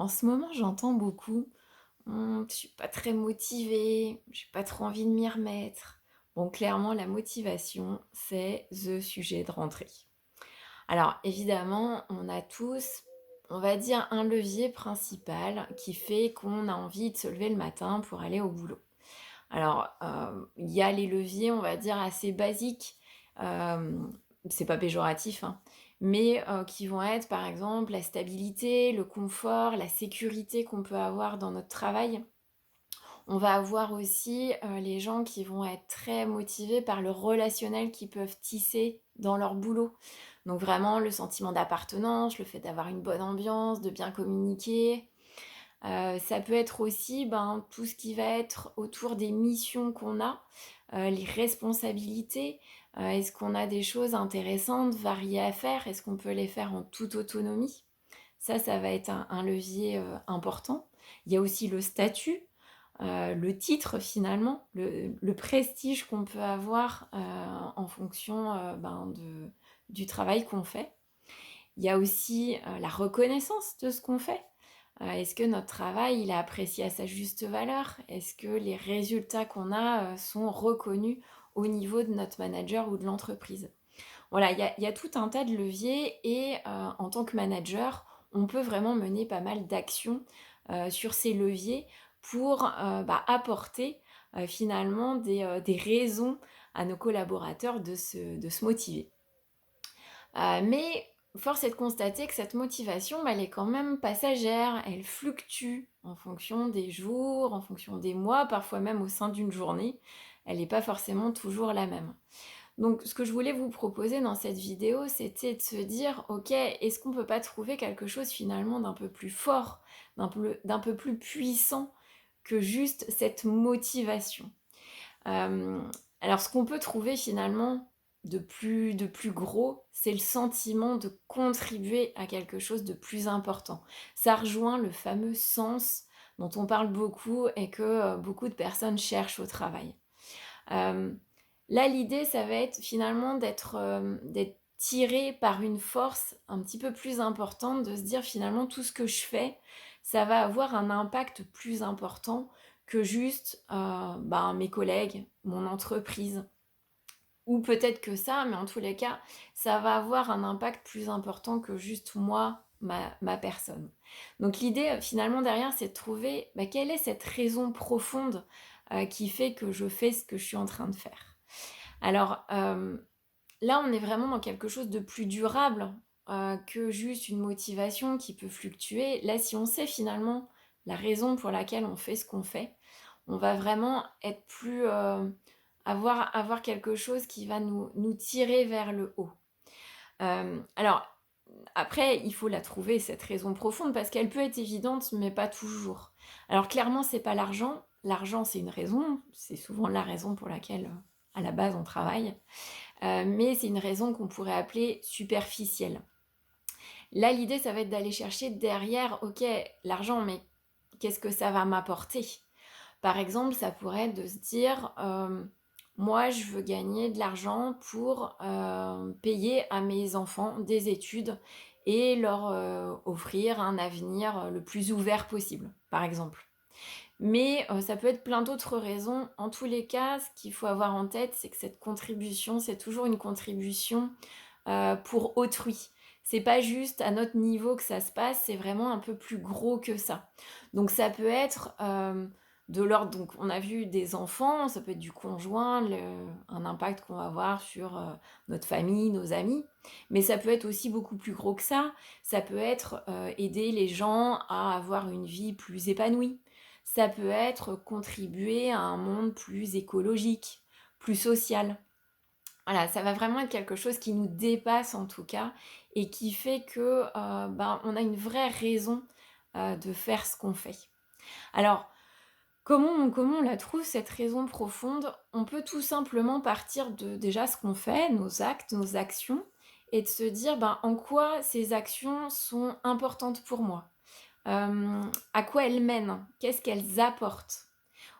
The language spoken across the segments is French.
En ce moment, j'entends beaucoup: je suis pas très motivée, j'ai pas trop envie de m'y remettre». Bon, clairement, la motivation, c'est the sujet de rentrée. Alors évidemment, on a tous, on va dire, un levier principal qui fait qu'on a envie de se lever le matin pour aller au boulot. Alors, il y a les leviers, on va dire, assez basiques, hem, c'est pas péjoratif, hein, mais qui vont être, par exemple, la stabilité, le confort, la sécurité qu'on peut avoir dans notre travail. On va avoir aussi, les gens qui vont être très motivés par le relationnel qu'ils peuvent tisser dans leur boulot. Donc vraiment le sentiment d'appartenance, le fait d'avoir une bonne ambiance, de bien communiquer. Ça peut être aussi, ben, tout ce qui va être autour des missions qu'on a, les responsabilités. Est-ce qu'on a des choses intéressantes, variées à faire? Est-ce qu'on peut les faire en toute autonomie? Ça va être un levier, important. Il y a aussi le statut, le titre finalement, le prestige qu'on peut avoir, en fonction, ben, du travail qu'on fait. Il y a aussi, la reconnaissance de ce qu'on fait. Est-ce que notre travail, il est apprécié à sa juste valeur? Est-ce que les résultats qu'on a, sont reconnus au niveau de notre manager ou de l'entreprise? Voilà, il y a tout un tas de leviers et en tant que manager, on peut vraiment mener pas mal d'actions, sur ces leviers pour, bah, apporter, finalement des raisons à nos collaborateurs de se motiver. Mais force est de constater que cette motivation, bah, elle est quand même passagère, elle fluctue en fonction des jours, en fonction des mois, parfois même au sein d'une journée. Elle n'est pas forcément toujours la même. Donc ce que je voulais vous proposer dans cette vidéo, c'était de se dire: «OK, est-ce qu'on peut pas trouver quelque chose finalement d'un peu plus fort, d'un peu plus puissant que juste cette motivation?» Hem, alors ce qu'on peut trouver finalement de plus gros, c'est le sentiment de contribuer à quelque chose de plus important. Ça rejoint le fameux sens dont on parle beaucoup et que, beaucoup de personnes cherchent au travail. Hem, Là, l'idée, ça va être finalement d'être tiré par une force un petit peu plus importante, de se dire: «Finalement, tout ce que je fais, ça va avoir un impact plus important que juste, ben, mes collègues, mon entreprise» ou peut-être que ça, mais en tous les cas, ça va avoir un impact plus important que juste moi, ma personne. Donc l'idée, finalement derrière, c'est de trouver, bah, quelle est cette raison profonde, qui fait que je fais ce que je suis en train de faire. Alors, là, on est vraiment dans quelque chose de plus durable, que juste une motivation qui peut fluctuer. Là, si on sait finalement la raison pour laquelle on fait ce qu'on fait, on va vraiment être plus, avoir quelque chose qui va nous tirer vers le haut. Alors après, il faut la trouver cette raison profonde parce qu'elle peut être évidente, mais pas toujours. Alors clairement, c'est pas l'argent. L'argent, c'est une raison, c'est souvent la raison pour laquelle, à la base, on travaille, mais c'est une raison qu'on pourrait appeler superficielle. Là, l'idée, ça va être d'aller chercher derrière, OK, l'argent, mais qu'est-ce que ça va m'apporter? Par exemple, ça pourrait être de se dire, «Moi, je veux gagner de l'argent pour, payer à mes enfants des études et leur, offrir un avenir, le plus ouvert possible», par exemple. Mais, ça peut être plein d'autres raisons. En tous les cas, ce qu'il faut avoir en tête, c'est que cette contribution, c'est toujours une contribution, pour autrui. C'est pas juste à notre niveau que ça se passe, c'est vraiment un peu plus gros que ça. Donc ça peut être, de l'ordre, donc on a vu des enfants, ça peut être du conjoint, un impact qu'on va avoir sur, notre famille, nos amis, mais ça peut être aussi beaucoup plus gros que ça. Ça peut être, aider les gens à avoir une vie plus épanouie. Ça peut être contribuer à un monde plus écologique, plus social. Voilà, ça va vraiment être quelque chose qui nous dépasse en tout cas et qui fait que, ben, on a une vraie raison, de faire ce qu'on fait. Alors, comment on la trouve cette raison profonde? On peut tout simplement partir de déjà ce qu'on fait, nos actes, nos actions et de se dire: «Ben, en quoi ces actions sont importantes pour moi?» À quoi elles mènent? Qu'est-ce qu'elles apportent?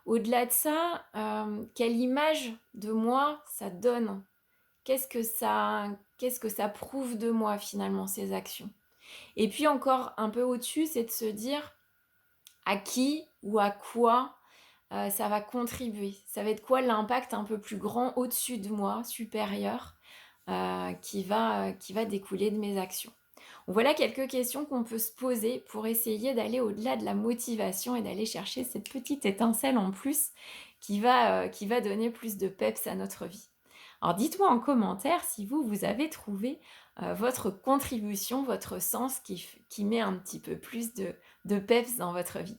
Au-delà de ça, quelle image de moi ça donne? Qu'est-ce que ça prouve de moi finalement ces actions? Et puis encore un peu au-dessus, c'est de se dire à qui ou à quoi ça va contribuer. Ça va être quoi l'impact un peu plus grand au-dessus de moi, supérieur, qui va découler de mes actions. Donc voilà quelques questions qu'on peut se poser pour essayer d'aller au-delà de la motivation et d'aller chercher cette petite étincelle en plus qui va donner plus de peps à notre vie. Alors dites-moi en commentaire si vous avez trouvé votre contribution, votre sens qui met un petit peu plus de peps dans votre vie.